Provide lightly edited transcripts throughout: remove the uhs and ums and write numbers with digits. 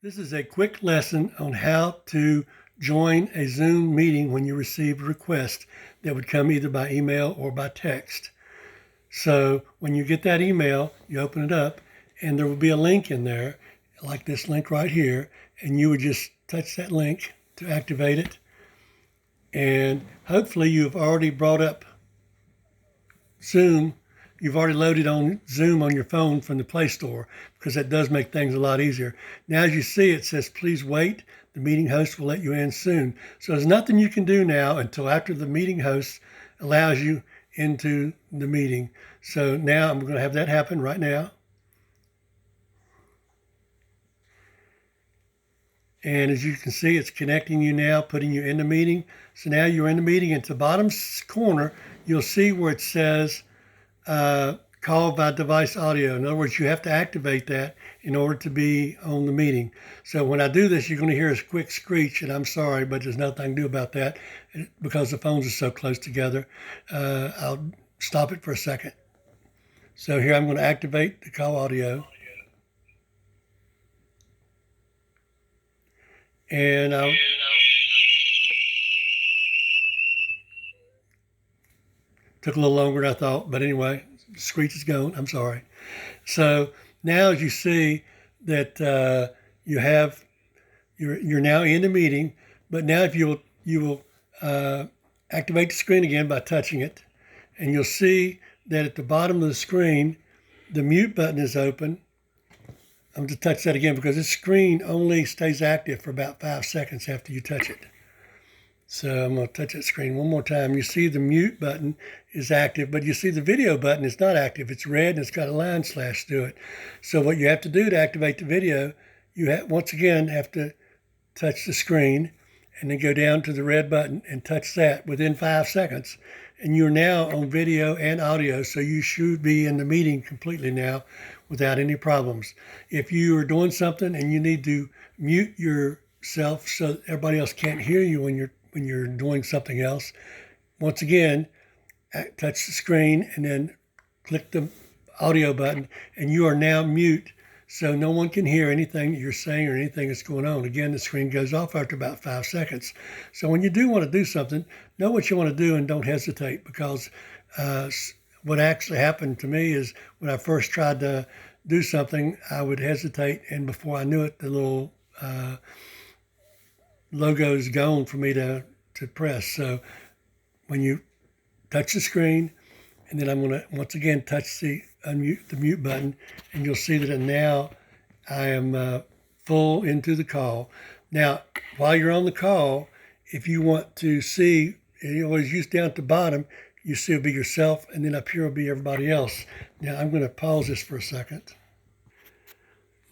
This is a quick lesson on how to join a Zoom meeting when you receive a request that would come either by email or by text. So when you get that email, you open it up and there will be a link in there, like this link right here, and you would just touch that link to activate it. And hopefully you've already brought up Zoom. You've already loaded on Zoom on your phone from the Play Store, because that does make things a lot easier. Now, as you see, it says, please wait. The meeting host will let you in soon. So there's nothing you can do now until after the meeting host allows you into the meeting. So now I'm going to have that happen right now. And as you can see, it's connecting you now, putting you in the meeting. So now you're in the meeting. And to the bottom corner, you'll see where it says call by device audio. In other words, you have to activate that in order to be on the meeting. So when I do this, you're going to hear a quick screech, and I'm sorry, but there's nothing I can do about that because the phones are so close together. I'll stop it for a second. So here I'm going to activate the call audio. And took a little longer than I thought, but anyway, the screech is gone. I'm sorry. So now, as you see that you're now in the meeting, but now if you will activate the screen again by touching it, and you'll see that at the bottom of the screen, the mute button is open. I'm going to touch that again because this screen only stays active for about 5 seconds after you touch it. So I'm going to touch that screen one more time. You see the mute button is active, but you see the video button is not active. It's red and it's got a line slash through it. So what you have to do to activate the video, you once again have to touch the screen and then go down to the red button and touch that within 5 seconds. And you're now on video and audio, so you should be in the meeting completely now without any problems. If you are doing something and you need to mute yourself so that everybody else can't hear you when you're doing something else, once again, touch the screen and then click the audio button, and you are now mute, so no one can hear anything that you're saying or anything that's going on. Again, the screen goes off after about 5 seconds. So when you do want to do something, know what you want to do and don't hesitate, because what actually happened to me is when I first tried to do something, I would hesitate, and before I knew it, the little logo is gone for me to press. So when you touch the screen, and then I'm going to once again touch the mute button, and you'll see that now I am full into the call. Now, while you're on the call, if you want to see, you always use down at the bottom, you see it'll be yourself, and then up here will be everybody else. Now I'm going to pause this for a second.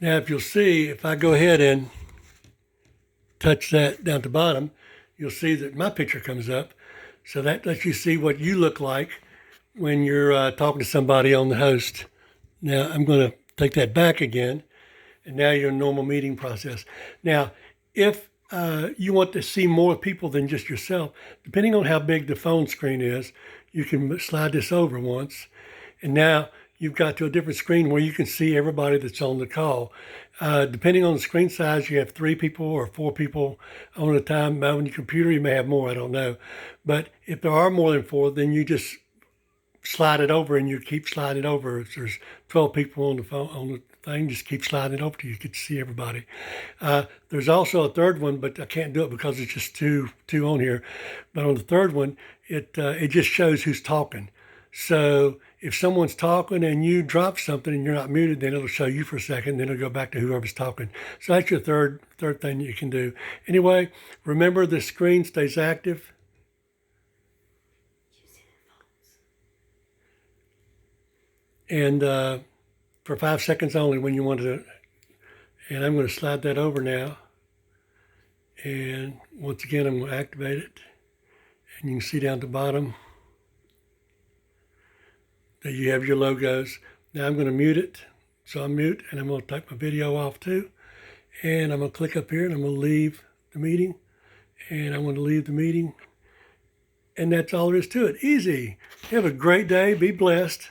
Now, if you'll see, if I go ahead and touch that down at the bottom, you'll see that my picture comes up. So that lets you see what you look like when you're talking to somebody on the host. Now I'm going to take that back again, and now you're in a normal meeting process. Now, if you want to see more people than just yourself, depending on how big the phone screen is, you can slide this over once, and now you've got to a different screen where you can see everybody that's on the call. Depending on the screen size, you have 3 people or 4 people on a time. On your computer, you may have more, I don't know. But if there are more than 4, then you just slide it over, and you keep sliding it over. If there's 12 people on the phone, on the thing, just keep sliding it over till you get to see everybody. There's also a third one, but I can't do it because it's just two on here. But on the third one, it just shows who's talking. So if someone's talking and you drop something and you're not muted, then it'll show you for a second, then it'll go back to whoever's talking. So that's your third thing you can do. Anyway, remember the screen stays active. And for 5 seconds only when you want to. And I'm going to slide that over now. And once again, I'm going to activate it. And you can see down at the bottom that you have your logos. Now I'm going to mute it. So I'm mute, and I'm going to take my video off too. And I'm going to click up here, and I'm going to leave the meeting. And I'm going to leave the meeting. And that's all there is to it. Easy. Have a great day. Be blessed.